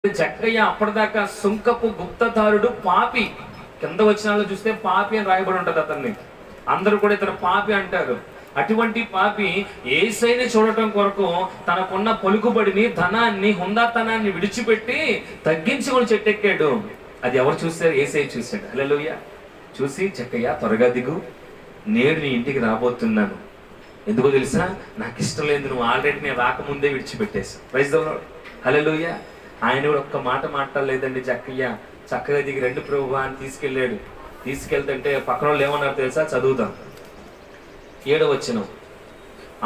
జక్కయ్య అప్పటిదాకా సుంకపు గుప్తదారుడు పాపి. కింద వచనాల్లో చూస్తే పాపి అని రాయబడి ఉంటది అతన్ని. అందరూ కూడా ఇతను పాపి అంటారు. అటువంటి పాపి యేసయ్యని చూడటం కొరకు తనకున్న పలుకుబడిని, ధనాన్ని, హుందాతనాన్ని విడిచిపెట్టి తగ్గించుకొని చెట్టెక్కాడు. అది ఎవరు చూశారు? యేసయ్య చూశాడు. హల్లెలూయా. చూసి, జక్కయ్య త్వరగా దిగు, నేడు నీ ఇంటికి రాబోతున్నాను. ఎందుకో తెలుసా? నాకు ఇష్టం లేదు, నువ్వు ఆల్రెడీ నేను రాకముందే విడిచిపెట్టేశావు. Praise the Lord. హల్లెలూయా. ఆయన కూడా ఒక్క మాట మాట్లాడలేదండి. జక్కయ్య చక్కగా దిగి రెండు ప్రభువా అని తీసుకెళ్ళాడు. తీసుకెళ్తుంటే పక్కన వాళ్ళు ఏమన్నారు తెలుసా? చదువుతాం 7వ వచనం.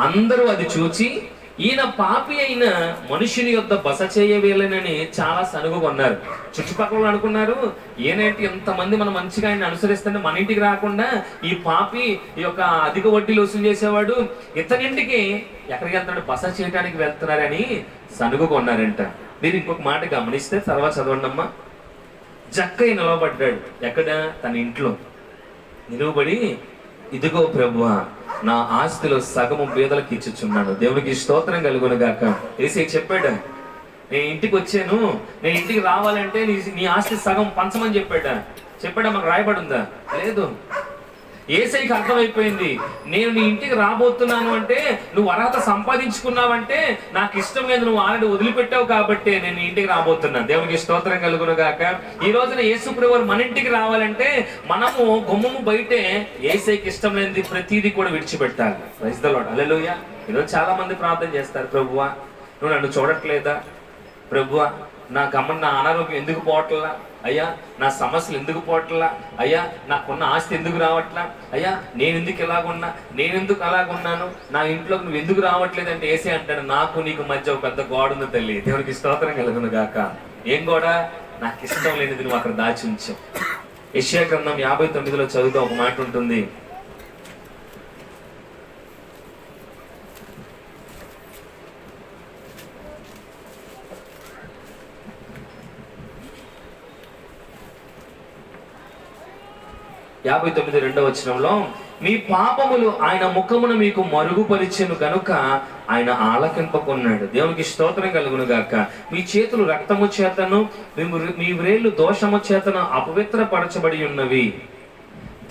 అందరూ అది చూచి, ఈయన పాపి అయిన మనుషుని యొద్ద బస చేయవేలనని చాలా సనుగుకొన్నారు. చుట్టుపక్కల అనుకున్నారు, ఏనేంటి ఎంతమంది మనం మంచిగా ఆయన అనుసరిస్తుంటే మన ఇంటికి రాకుండా ఈ పాపి, ఈ యొక్క అధిక వడ్డీలు వసూలు చేసేవాడు ఇతనింటికి ఎక్కడికి వెళ్తున్నాడు? బస చేయడానికి వెళ్తున్నారని సనుగుకొన్నారంట. మీరు ఇంకొక మాట గమనిస్తే తర్వాత చదవండి అమ్మా. జక్కయ్య నిలవబడ్డాడు. ఎక్కడ? తన ఇంట్లో నిలువబడి, ఇదిగో ప్రభువా, నా ఆస్తిలో సగము బీదలకు ఇచ్చుచున్నాను. దేవునికి స్తోత్రం కలుగును గాక. యేసయ్య చెప్పాడు, నేను ఇంటికి వచ్చాను, నేను ఇంటికి రావాలంటే నీ ఆస్తి సగం పంచమని చెప్పాడా? మనకు రాయబడి ఉందా? లేదు. యేసయ్యకి అర్థమైపోయింది, నేను నీ ఇంటికి రాబోతున్నాను అంటే నువ్వు అర్హత సంపాదించుకున్నావంటే నాకు ఇష్టం లేదు, నువ్వు ఆల్రెడీ వదిలిపెట్టావు కాబట్టి నేను నీ ఇంటికి రాబోతున్నాను. దేవునికి స్తోత్రం కలుగును గాక. ఈ రోజున యేసు ప్రభువు మన ఇంటికి రావాలంటే మనము గుమ్మము బయటే యేసయ్యకి ఇష్టం లేనిది ప్రతిదీ కూడా విడిచిపెట్టాలి. Praise the Lord. హల్లెలూయా. ఈరోజు చాలా మంది ప్రార్థన చేస్తారు, ప్రభువా నువ్వు నన్ను చూడట్లేదా? ప్రభువా నా అనారోగ్యం ఎందుకు పోవట్లా? అయ్యా నా సమస్యలు ఎందుకు పోవట్లా? అయ్యా నాకున్న ఆస్తి ఎందుకు రావట్లా? అయ్యా నేను ఎందుకు ఇలాగున్నా, నేను ఎందుకు అలాగున్నాను, నా ఇంట్లోకి నువ్వు ఎందుకు రావట్లేదు అంటే యేసయ్య అంటాడు, నాకు నీకు మధ్య ఒక పెద్ద గోడ ఉంది తల్లి. దేవునికి స్తోత్రం కలుగును గాక. ఏం గోడ? నాకు ఇష్టం లేనిది నువ్వు అక్కడ దాచి ఉంచావు. యెషయా గ్రంథం 59లో చదువుతూ ఒక మాట ఉంటుంది. యాభై 59 వచనంలో, మీ పాపములు ఆయన ముఖమును మీకు మరుగుపరిచెను గనుక ఆయన ఆలకింపకున్నాడు. దేవునికి స్తోత్రం కలుగును గాక. మీ చేతులు రక్తము చేతను, మీ వ్రేళ్లు దోషము చేతను అపవిత్రపరచబడి ఉన్నవి.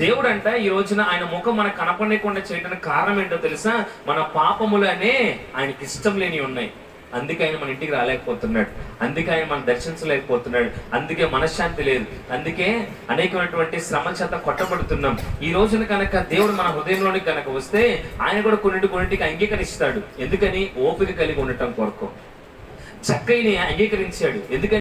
దేవుడు అంట ఈ రోజున ఆయన ముఖం మనకు కనపడకుండా చేయడానికి కారణం ఏంటో తెలుసా? మన పాపములనే ఆయనకి ఇష్టం లేని ఉన్నాయి. అందుకే ఆయన మన ఇంటికి రాలేకపోతున్నాడు, అందుకే ఆయన మనం దర్శించలేకపోతున్నాడు, అందుకే మనశ్శాంతి లేదు, అందుకే అనేకమైనటువంటి శ్రమ చేత కొట్టబడుతున్నాం. ఈ రోజున కనుక దేవుడు మన హృదయంలోనికి కనుక వస్తే ఆయన కూడా కొన్నింటికి అంగీకరిస్తాడు. ఎందుకని? ఓపిక కలిగి ఉండటం కొరకు. చక్కయ్యని అంగీకరించాడు. ఎందుకని?